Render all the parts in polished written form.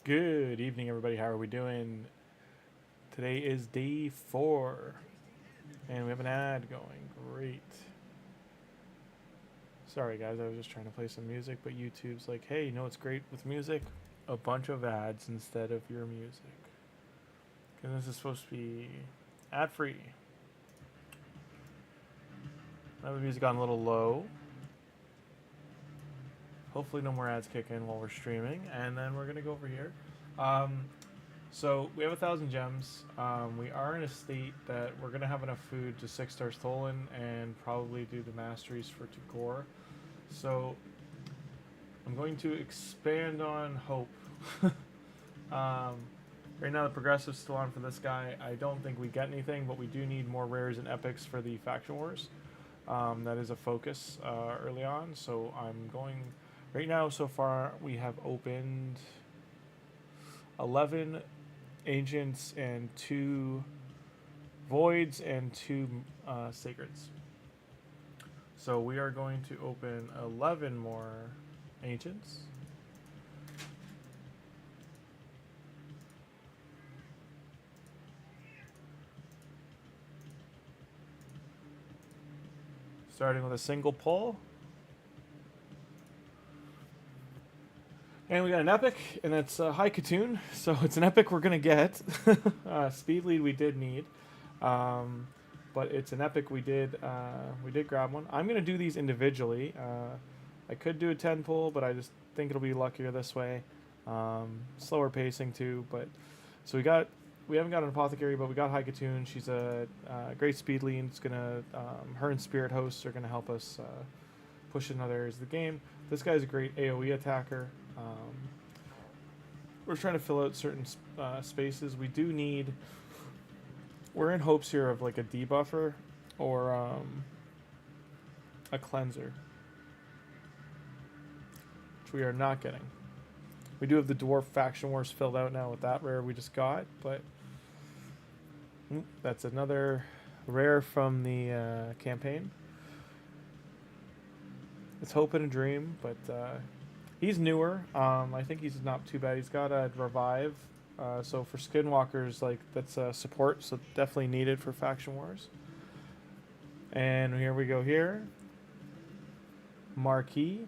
Good evening, everybody. How are we doing? Today is day 4, and we have an ad going. Great. Sorry, guys, I was just trying to play some music, but YouTube's like, hey, you know what's great with music? A bunch of ads instead of your music. Because this is supposed to be ad free. Now the music got a little low. Hopefully, no more ads kick in while we're streaming, and then we're going to go over here. So we have 1,000 gems. We are in a state that we're gonna have enough food to 6 stars THOLIN and probably do the masteries for Tagoar. So I'm going to expand on hope. um, right now the progressive's still on for this guy. I don't think we get anything, but we do need more rares and epics for the faction wars. That is a focus early on. So I'm going right now. So far we have opened 11 ancients and 2 voids and 2 sacreds. So we are going to open 11 more ancients. Starting with a single pull. And we got an epic, and it's High Katoon, so it's an epic we're going to get. Speed lead we did need, but it's an epic we did grab one. I'm going to do these individually. I could do a 10 pull, but I just think it'll be luckier this way. Slower pacing too, but so we haven't got an apothecary, but we got High Katoon. She's a great speed lead. It's gonna her and Spirit Hosts are gonna help us push in other areas of the game. This guy's a great AOE attacker. We're trying to fill out certain spaces. We do need. We're in hopes here of like a debuffer or a cleanser, which we are not getting. We do have the Dwarf Faction Wars filled out now with that rare we just got, but that's another rare from the campaign. It's hope and a dream, but he's newer. I think he's not too bad. He's got a revive, so for skinwalkers, like that's support, so definitely needed for faction wars. And here we go here. Marquis.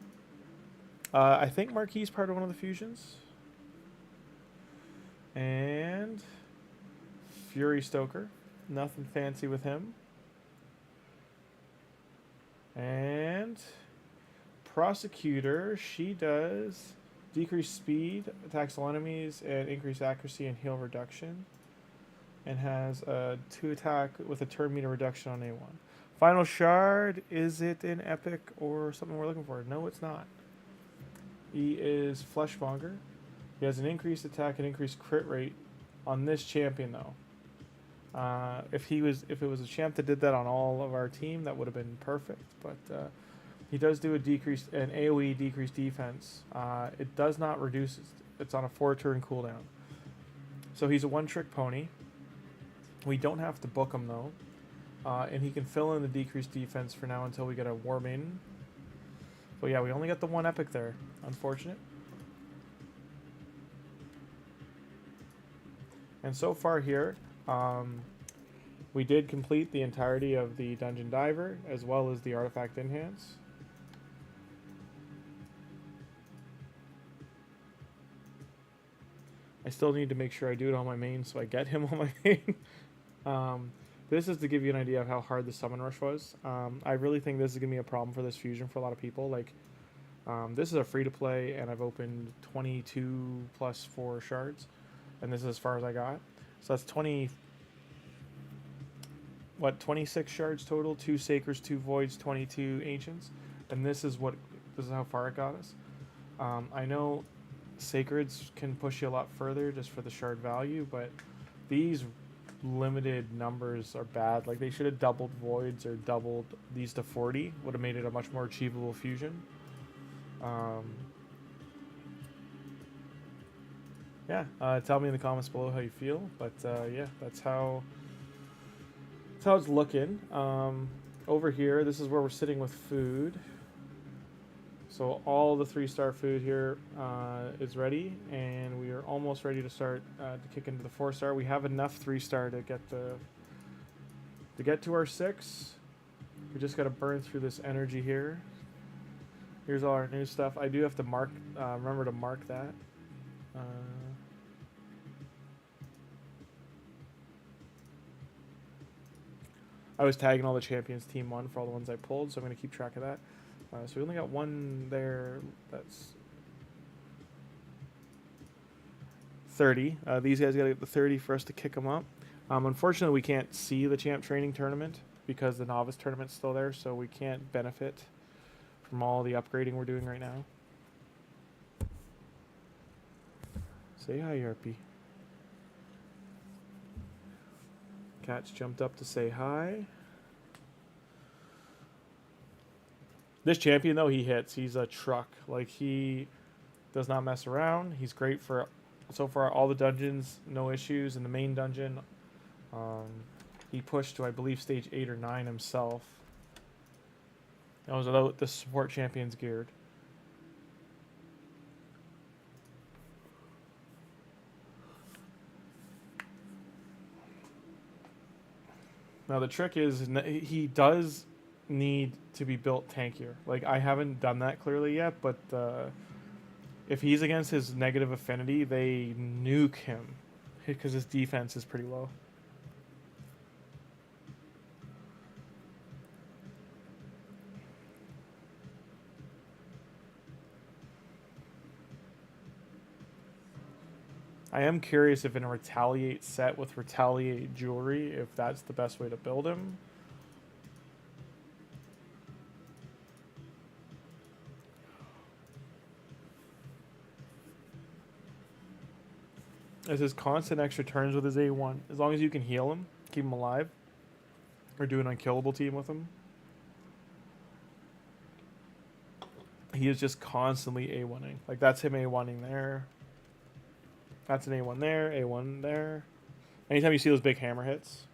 I think Marquis is part of one of the fusions. And Fury Stoker. Nothing fancy with him. And Prosecutor, she does decrease speed, attacks all enemies, and increase accuracy and heal reduction. And has a 2 attack with a turn meter reduction on A1. Final Shard, is it an epic or something we're looking for? No, it's not. He is Fleshmonger. He has an increased attack and increased crit rate on this champion though. If it was a champ that did that on all of our team, that would have been perfect. But he does do an AOE decreased defense. It does not reduce. It's on a 4-turn cooldown. So he's a one-trick pony. We don't have to book him though, and he can fill in the decreased defense for now until we get a War Maiden. But yeah, we only got the one epic there. Unfortunate. And so far here, we did complete the entirety of the Dungeon Diver as well as the Artifact Enhance. I still need to make sure I do it on my main so I get him on my main. This is to give you an idea of how hard the summon rush was. I really think this is going to be a problem for this fusion for a lot of people. Like, this is a free-to-play, and I've opened 22 plus 4 shards, and this is as far as I got. So that's 26 shards total, 2 sacreds, 2 voids, 22 ancients, and this is how far it got us. I know sacreds can push you a lot further just for the shard value, but these limited numbers are bad. Like, they should have doubled voids or doubled these to 40. Would have made it a much more achievable fusion. Yeah, tell me in the comments below how you feel. But yeah, that's how it's looking. Over here, this is where we're sitting with food. So all the 3-star food here is ready, and we are almost ready to start to kick into the 4-star. We have enough 3-star to get to our 6. We just got to burn through this energy here. Here's all our new stuff. I do have to mark, remember to mark that. I was tagging all the champions team 1 for all the ones I pulled, so I'm going to keep track of that. So we only got one there. That's 30. These guys got to get the 30 for us to kick them up. Unfortunately, we can't see the champ training tournament because the novice tournament's still there, so we can't benefit from all the upgrading we're doing right now. Say hi, Yarpy. Cat's jumped up to say hi. This champion, though, he hits. He's a truck. Like, he does not mess around. He's great for, so far, all the dungeons, no issues. In the main dungeon, he pushed to, I believe, stage 8 or 9 himself. That was without the support champions geared. Now, the trick is he does need to be built tankier. Like, I haven't done that clearly yet, but if he's against his negative affinity, they nuke him because his defense is pretty low. I am curious if in a retaliate set with retaliate jewelry, if that's the best way to build him. As his constant extra turns with his A1, as long as you can heal him, keep him alive, or do an unkillable team with him, he is just constantly A1ing. Like, that's him A1ing there. That's an A1 there, A1 there. Anytime you see those big hammer hits.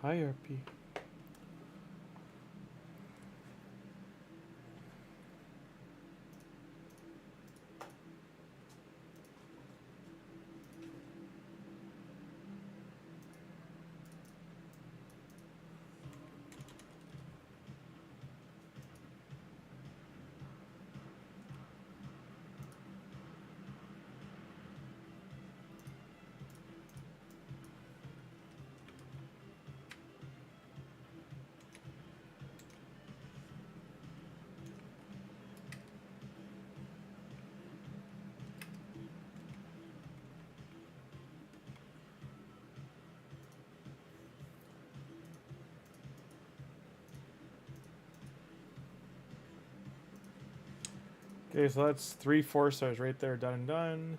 Hi, RP. Okay, so that's 3 4-stars right there, done and done.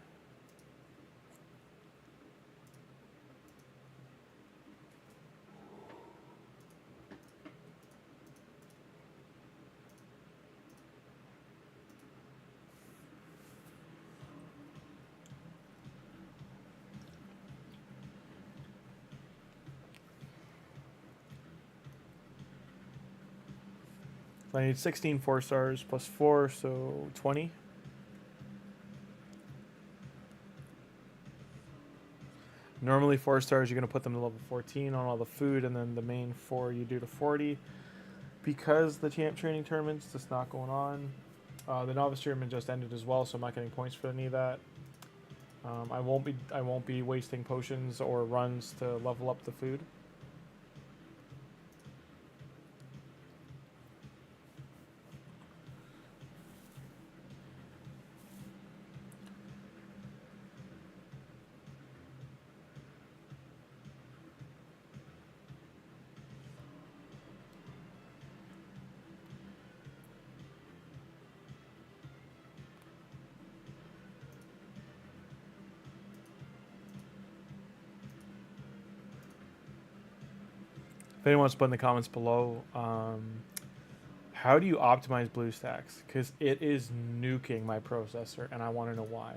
So I need 16 4-stars plus 4, so 20. Normally 4-stars, you're going to put them to level 14 on all the food, and then the main 4 you do to 40. Because the champ training tournament's just not going on, the novice tournament just ended as well, so I'm not getting points for any of that. I won't be wasting potions or runs to level up the food. anyone wants to put in the comments below, how do you optimize BlueStacks? Because it is nuking my processor, and I want to know why.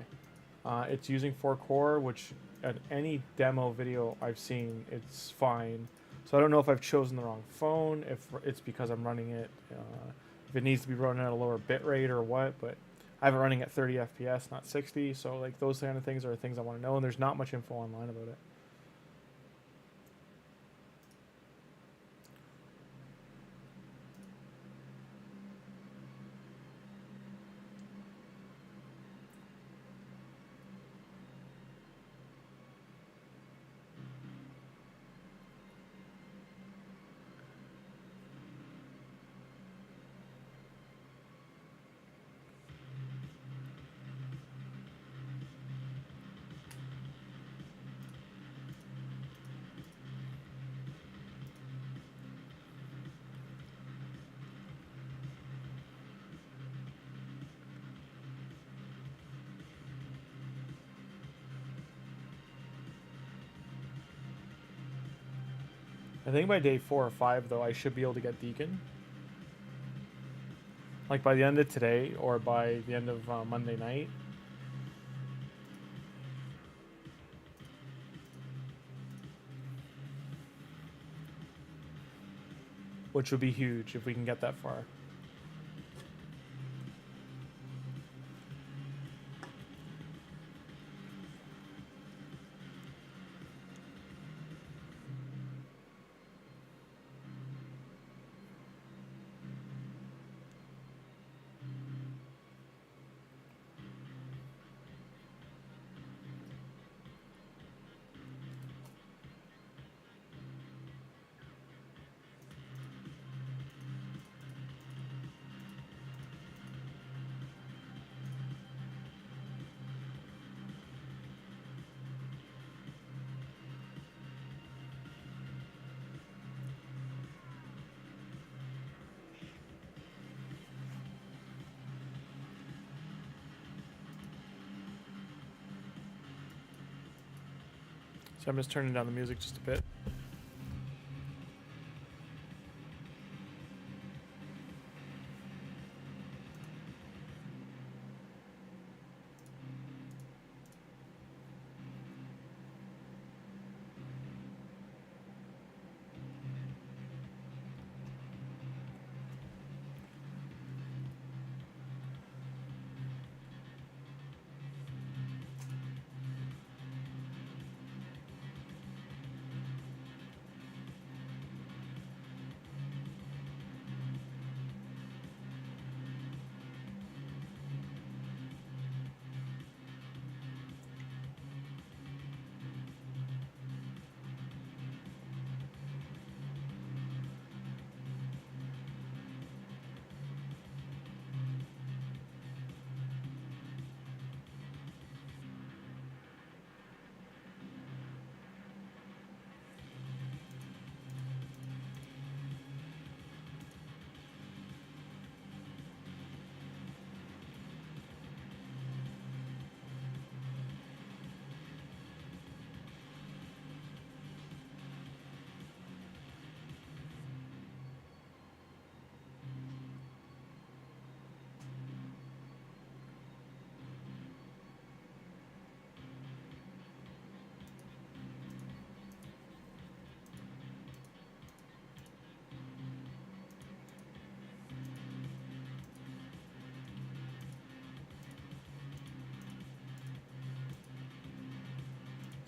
It's using 4 core, which at any demo video I've seen, it's fine. So I don't know if I've chosen the wrong phone, if it's because I'm running it, if it needs to be running at a lower bit rate or what, but I have it running at 30 FPS, not 60, so like those kind of things are things I want to know, and there's not much info online about it. I think by day 4 or 5, though, I should be able to get Deacon. Like by the end of today or by the end of Monday night. Which would be huge if we can get that far. So I'm just turning down the music just a bit.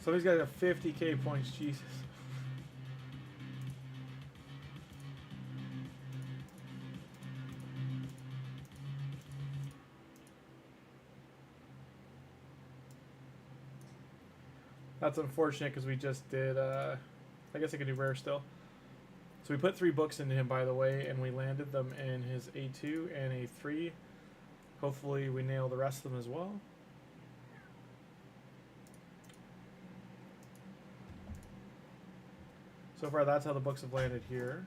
Somebody's got a 50k points, Jesus. That's unfortunate because we just did, I guess I could do rare still. So we put 3 books into him, by the way, and we landed them in his A2 and A3. Hopefully we nail the rest of them as well. So far, that's how the books have landed here.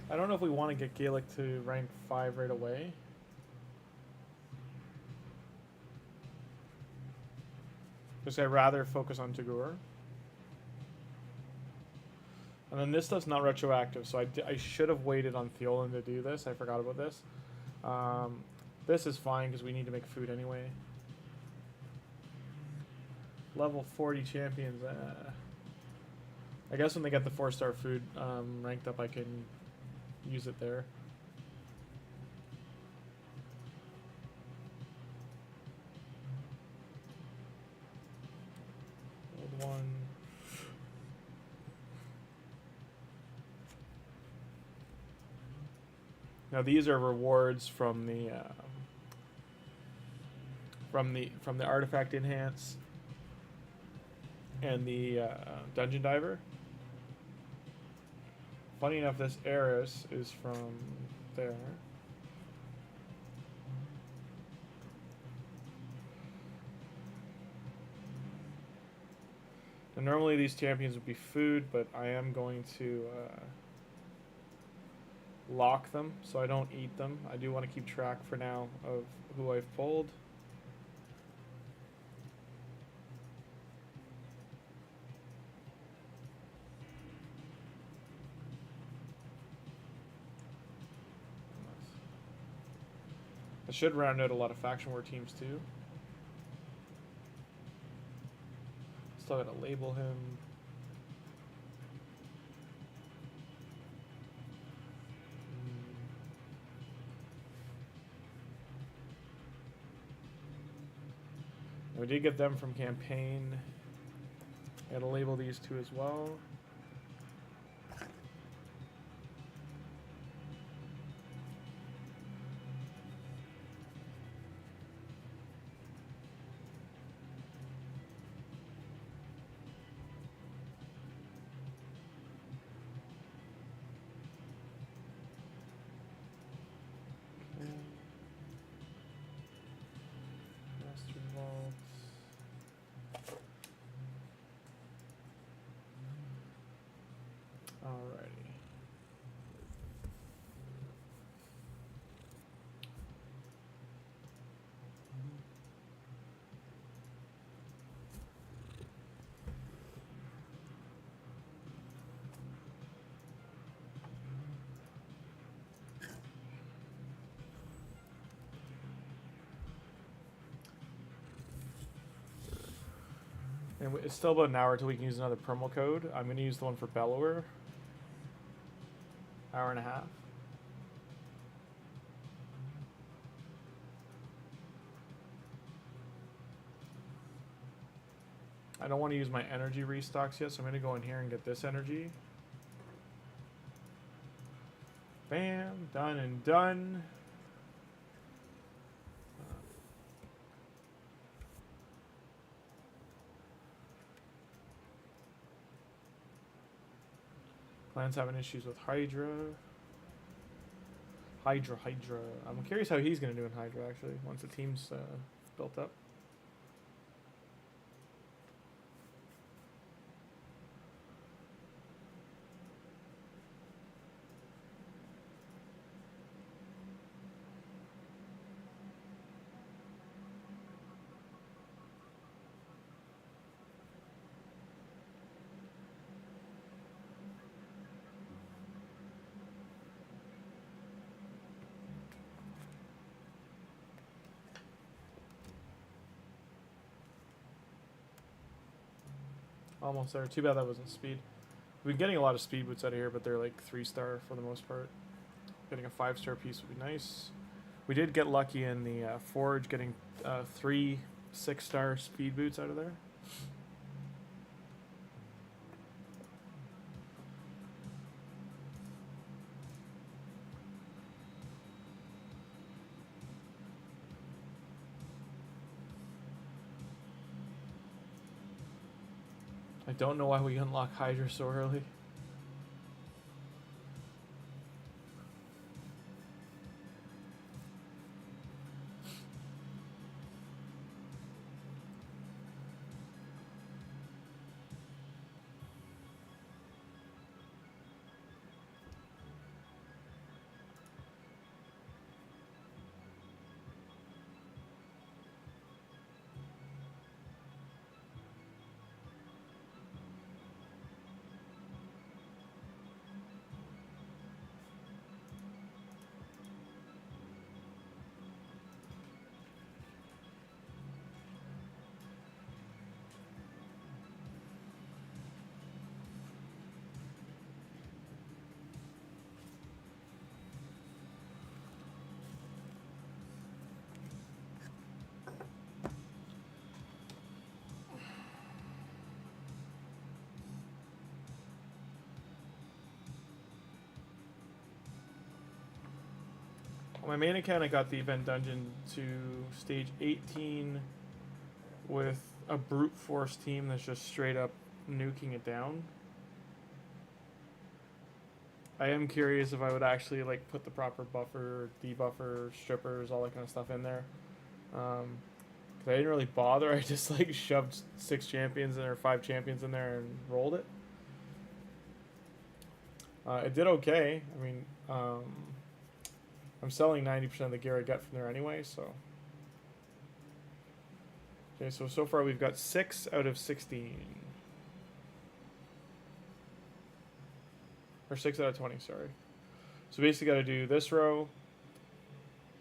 I don't know if we want to get Galek to rank 5 right away. Because I'd rather focus on Tagoar. And then this stuff's not retroactive, so I should have waited on THOLIN to do this. I forgot about this. This is fine because we need to make food anyway. Level 40 champions. I guess when they get the 4-star food ranked up, I can use it there. Old one. Now these are rewards from the artifact enhance and the dungeon diver. Funny enough, this Eris is from there. And normally these champions would be food, but I am going to lock them so I don't eat them. I do want to keep track for now of who I've pulled. I should round out a lot of faction war teams too. Still gotta label him. We did get them from campaign. I gotta label these two as well. And it's still about an hour till we can use another promo code. I'm going to use the one for Bellower. Hour and a half. I don't want to use my energy restocks yet, so I'm going to go in here and get this energy. Bam, done and done. Clan's having issues with Hydra. Hydra. I'm curious how he's going to do in Hydra, actually, once the team's built up. Almost there. Too bad that wasn't speed. We've been getting a lot of speed boots out of here, but they're like 3-star for the most part. Getting a 5-star piece would be nice. We did get lucky in the Forge, getting 3 6-star speed boots out of there. I don't know why we unlock Hydra so early. On my main account, I got the event dungeon to stage 18 with a brute force team that's just straight up nuking it down. I am curious if I would actually like put the proper buffer, debuffer, strippers, all that kind of stuff in there. Cause I didn't really bother. I just like shoved 6 champions in there, 5 champions in there, and rolled it. It did okay. I mean, I'm selling 90% of the gear I get from there anyway. So okay, so far we've got 6 out of 16. Or 6 out of 20, sorry. So basically got to do this row.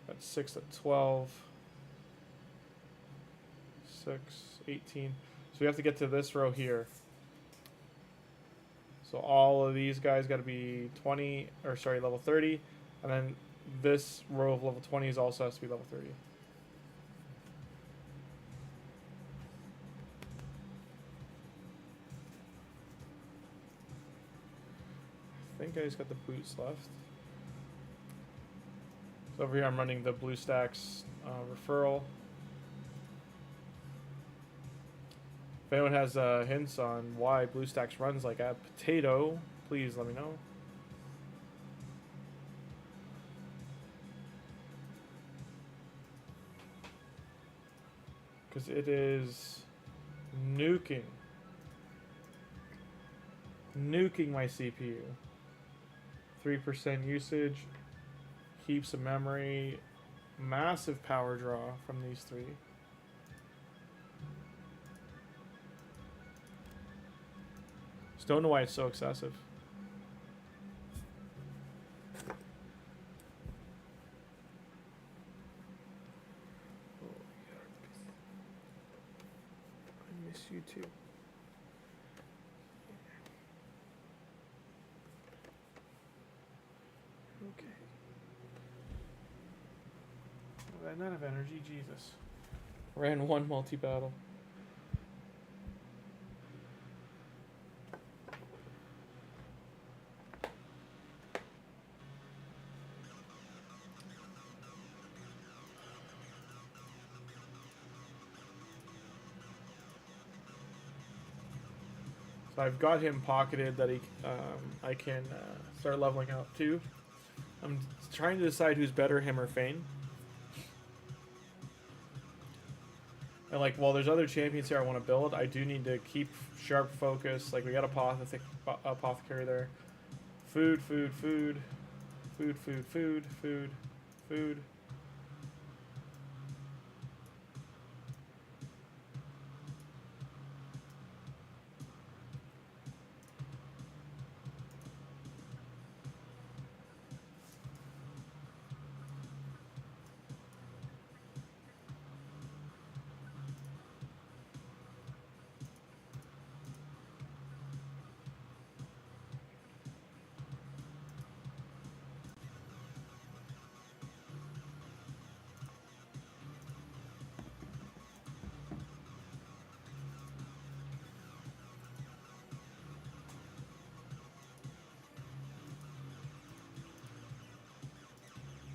That's 6 at 12. 6, 18. So we have to get to this row here. So all of these guys got to be 20, or sorry, level 30. And then this row of level 20s also has to be level 30. I think I just got the boots left. So over here I'm running the BlueStacks referral. If anyone has hints on why BlueStacks runs like a potato, please let me know. Because it is nuking my CPU. 3% usage, heaps of memory, massive power draw from these 3. Just don't know why it's so excessive. I miss you too. Okay. I ran out of energy, Jesus. Ran 1 multi-battle. So I've got him pocketed that I can start leveling up too. I'm trying to decide who's better, him or Fane. And like, while there's other champions here I want to build, I do need to keep sharp focus. Like, we got apothecary there. Food, food, food. Food, food, food, food, food.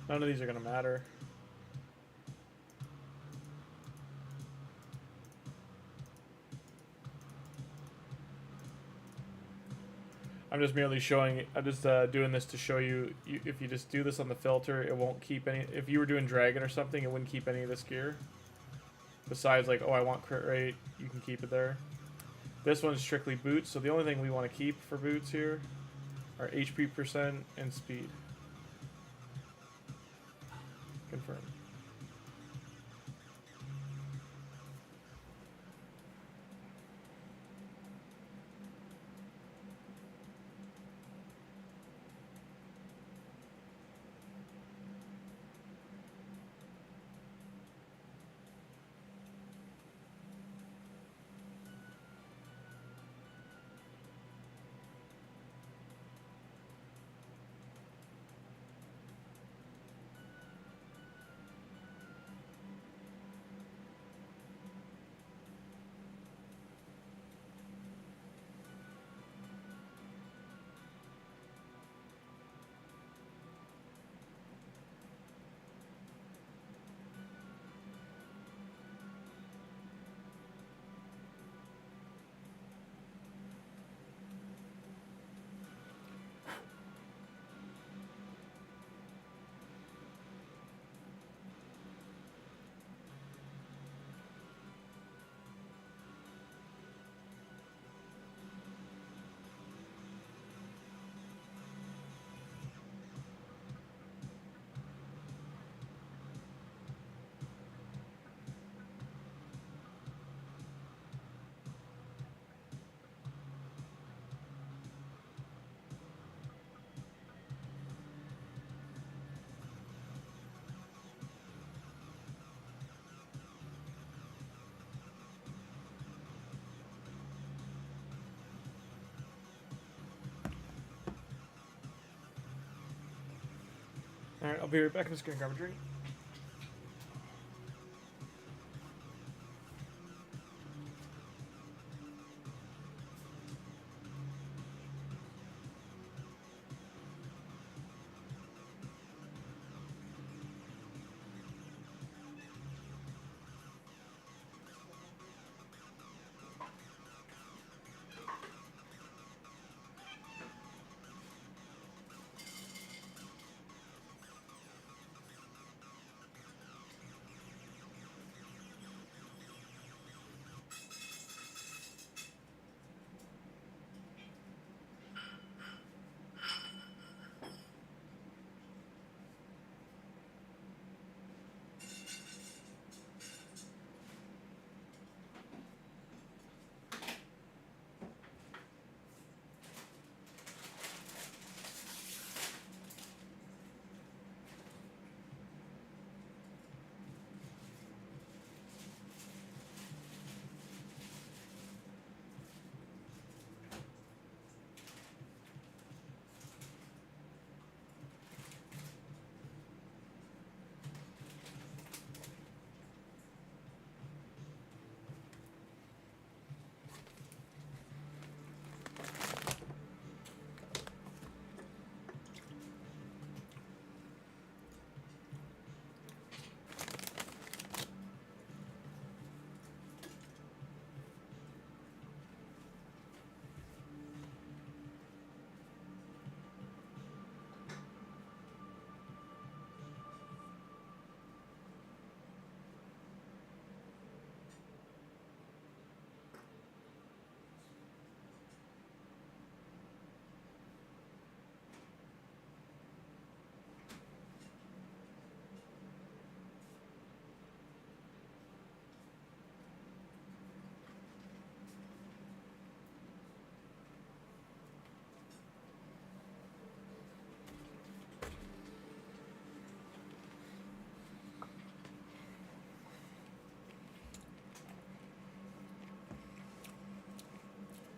None of these are going to matter. I'm just merely showing, I'm just doing this to show you, if you just do this on the filter, it won't keep any, if you were doing Dragon or something, it wouldn't keep any of this gear. Besides, like, oh, I want crit rate, you can keep it there. This one's strictly boots, so the only thing we want to keep for boots here are HP percent and speed. Confirm. Alright, I'll be right back. I'm just gonna grab a drink.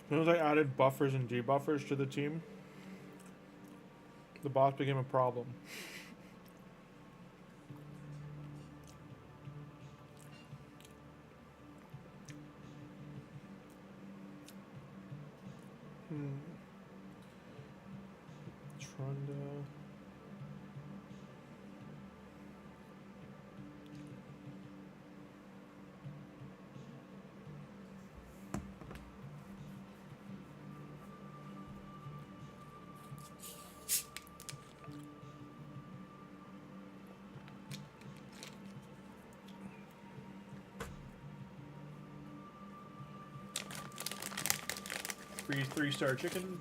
As soon as I added buffers and debuffers to the team, the boss became a problem. Trunda. Free 3-star chicken.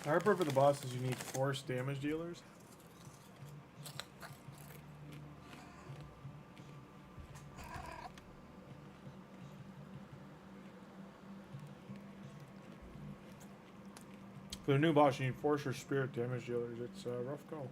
The hard part for the boss is you need force damage dealers. For the new boss, you need force or spirit damage dealers. It's a rough go.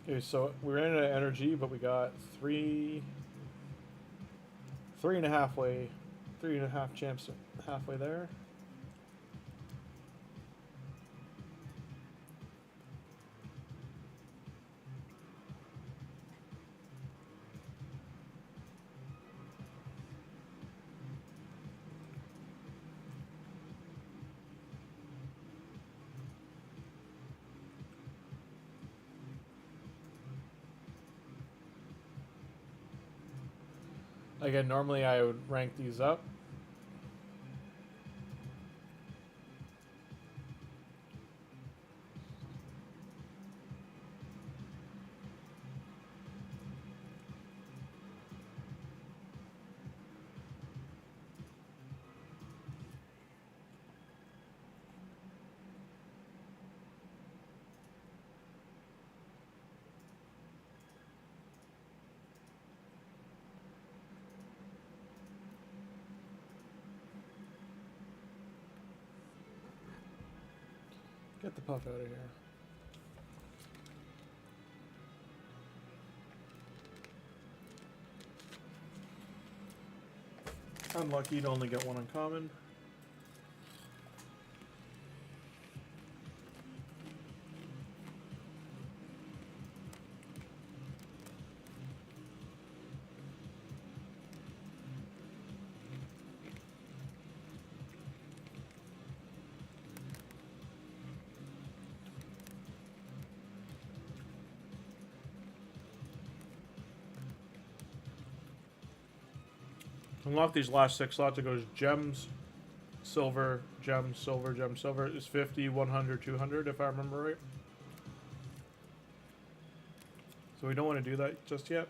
Okay, so we ran out of energy, but we got three and a half way 3.5 champs halfway there. Again, normally I would rank these up. Get the puff out of here. Unlucky to only get one uncommon. Unlock these last 6 slots. It goes gems, silver, gems, silver, gems, silver. It's 50, 100, 200 if I remember right. So we don't want to do that just yet.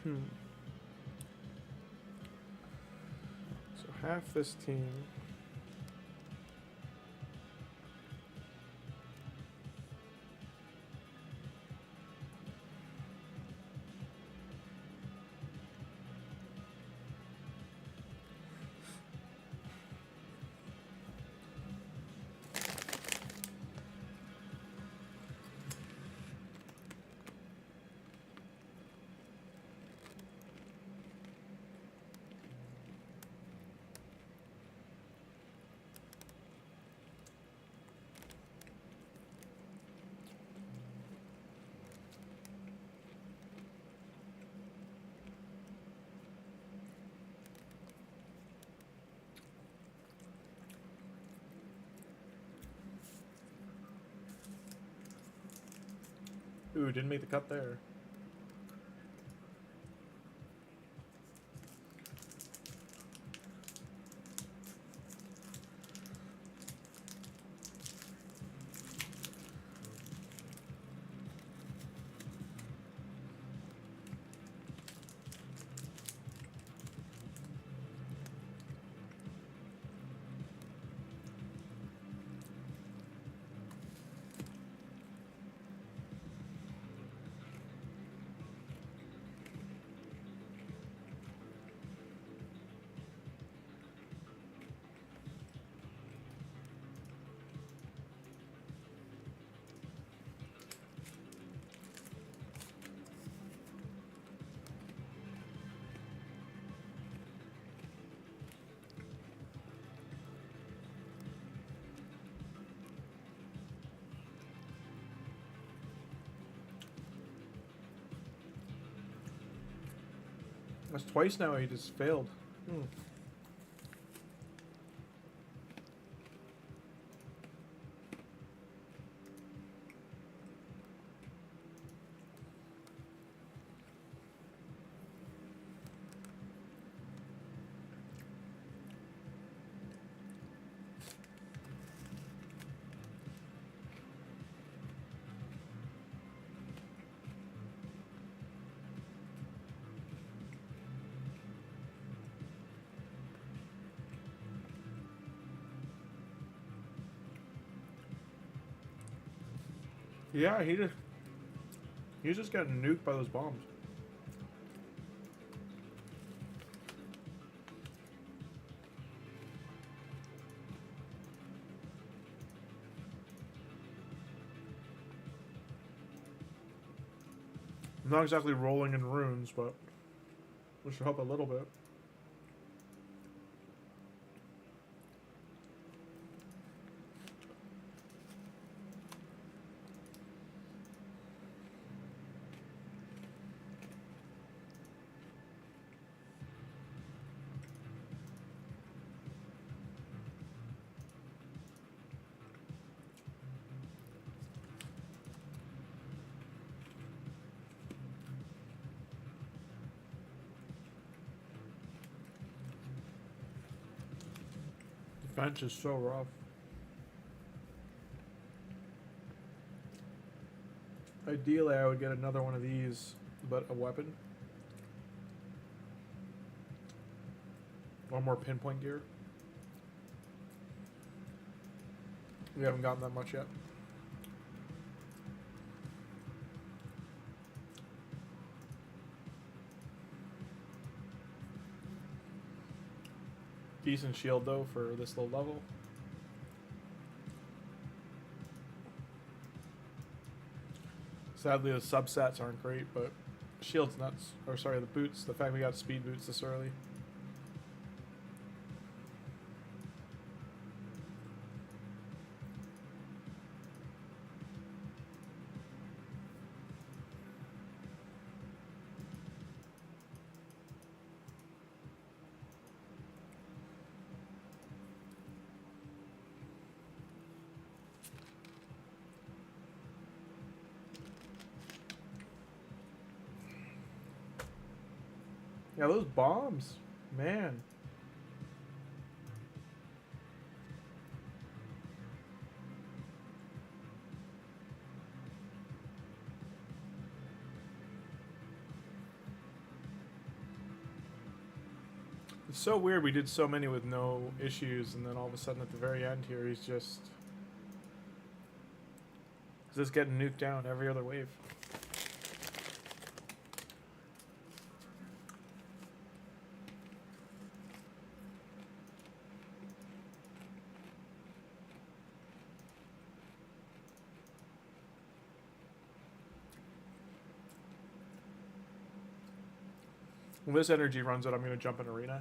So half this team. Ooh, didn't make the cut there. That's twice now he just failed. Yeah, he was just getting nuked by those bombs. I'm not exactly rolling in runes, but it should help a little bit. Defense is so rough. Ideally, I would get another one of these, but a weapon. Or more pinpoint gear. We haven't gotten that much yet. Decent shield though for this low level. Sadly, the substats aren't great, but shield's nuts. Or sorry, the boots. The fact we got speed boots this early. Yeah, those bombs, man. It's so weird we did so many with no issues, and then all of a sudden at the very end here, he's just getting nuked down every other wave. When this energy runs out, I'm going to jump in arena.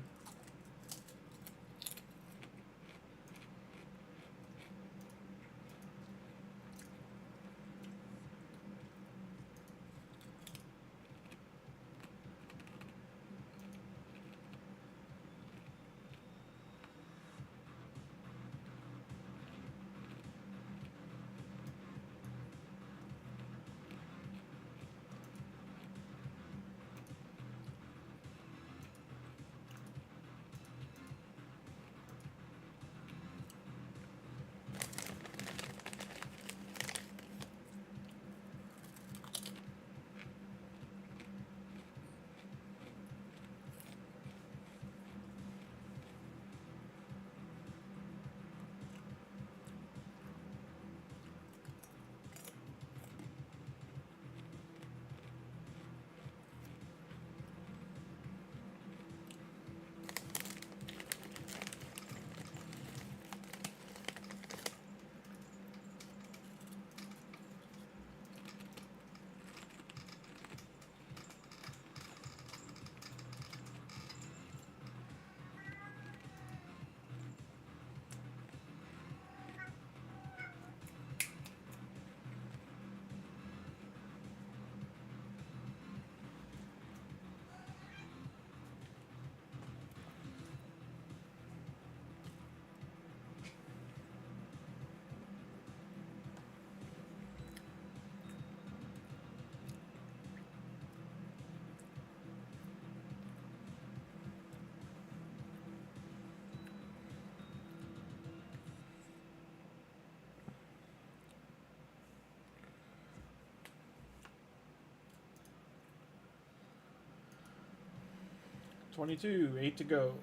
$22, 8 to go.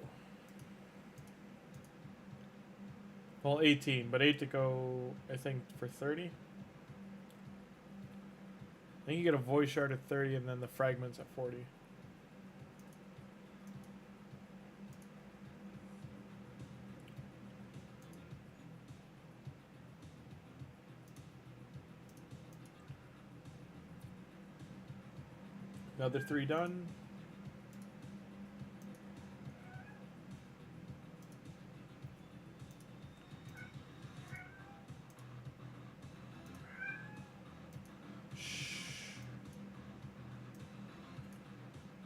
Well, 18, but 8 to go, I think, for 30. I think you get a voice shard at 30 and then the fragments at 40. Another 3 done.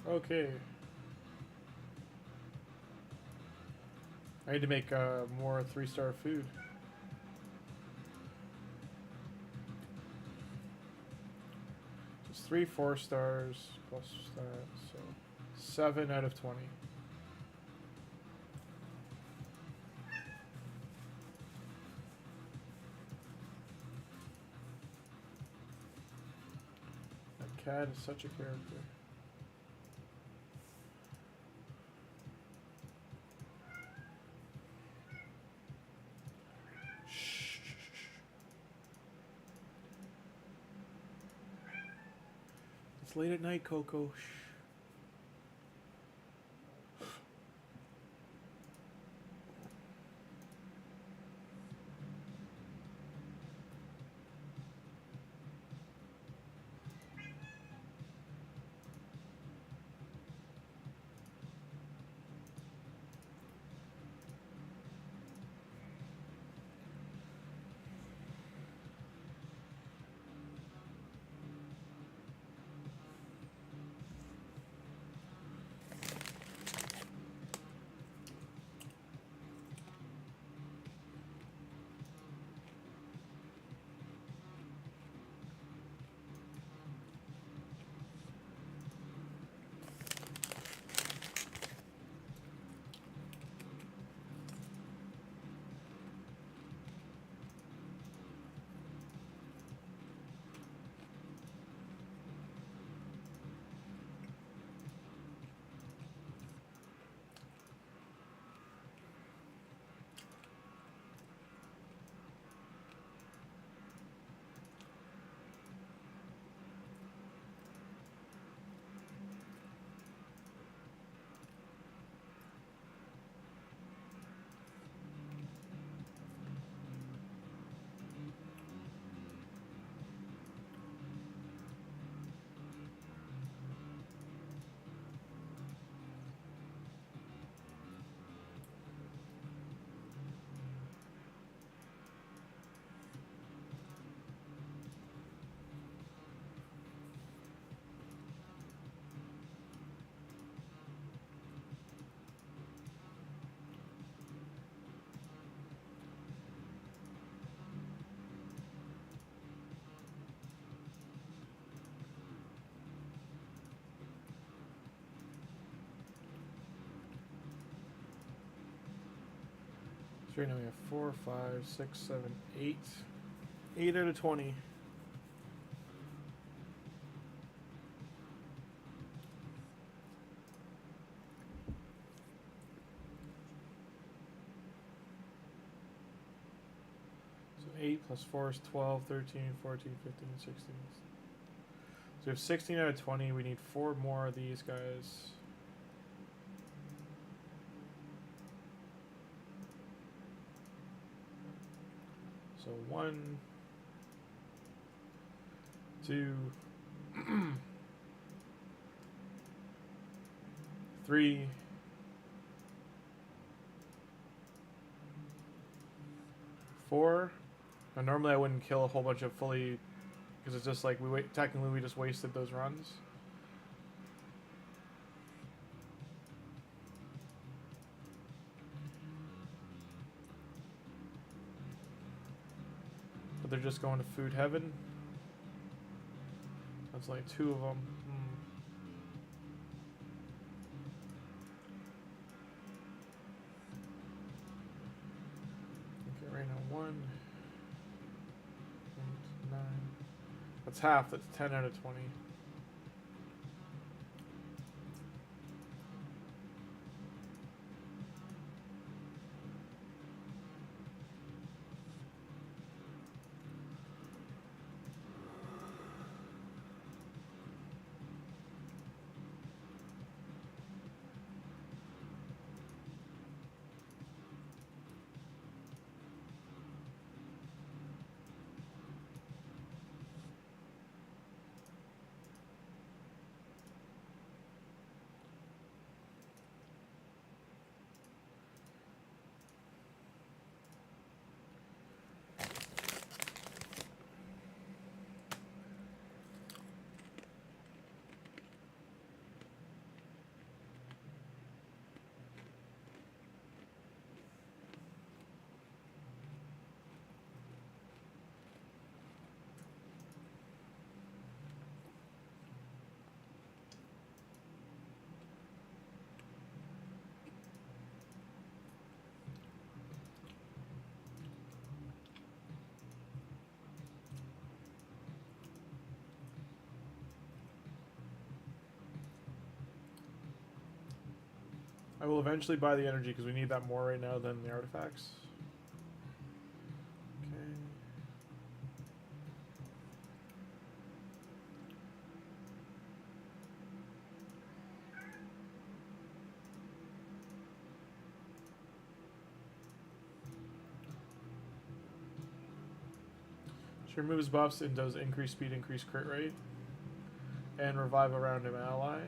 Okay. I need to make more 3-star food. Just 3 4-stars plus that, so 7 out of 20. That cat is such a character. It's late at night, Coco. Shh. So right now we have 4, 5, 6, 7, 8. 8 out of 20. So 8 plus 4 is 12, 13, 14, 15, 16. So we have 16 out of 20. We need 4 more of these guys. So 1, 2, 3, 4. Now normally I wouldn't kill a whole bunch of fully, because it's just like technically we just wasted those runs. But they're just going to food heaven. That's like 2 of them. Okay, right now 1, 8, 9. That's half. That's 10 out of 20. I will eventually buy the energy because we need that more right now than the artifacts. Okay. She removes buffs and does increase speed, increase crit rate, and revive a random ally.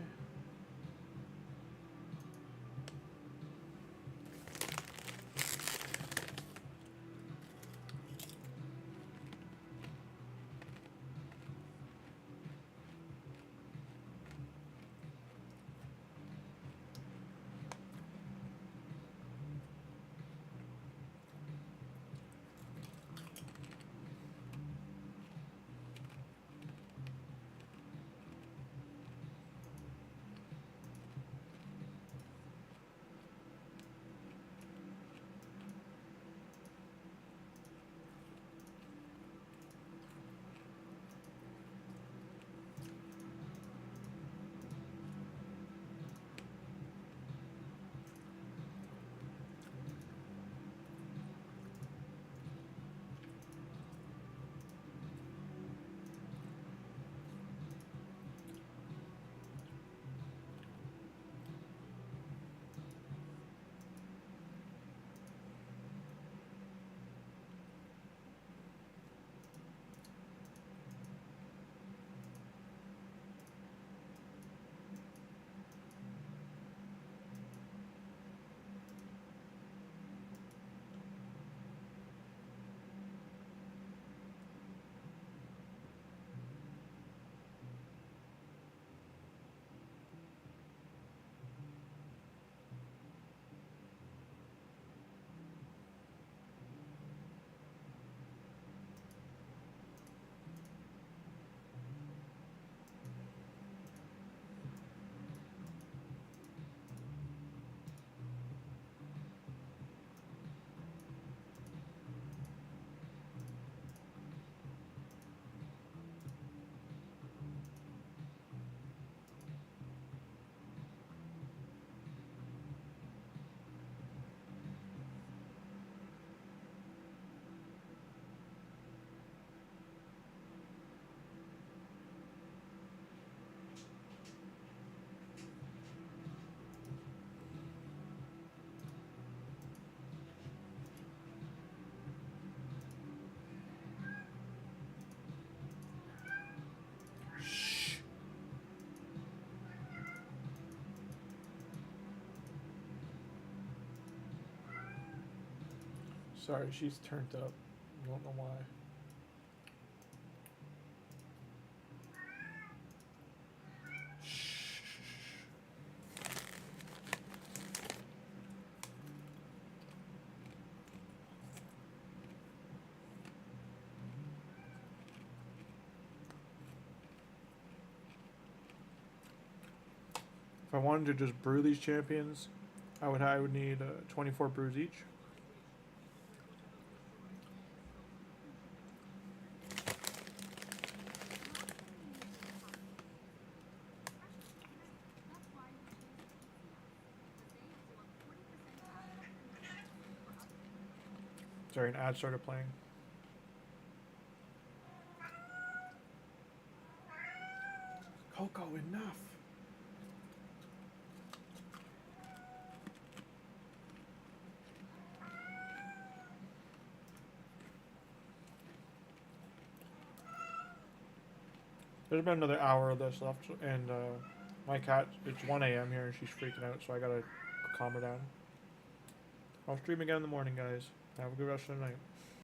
Sorry, she's turned up. I don't know why. If I wanted to just brew these champions, I would need 24 brews each. Sorry, an ad started playing. Coco, enough. There's about another hour of this left, and my cat, it's 1 a.m. here, and she's freaking out, so I gotta calm her down. I'll stream again in the morning, guys. Have a good rest of the night.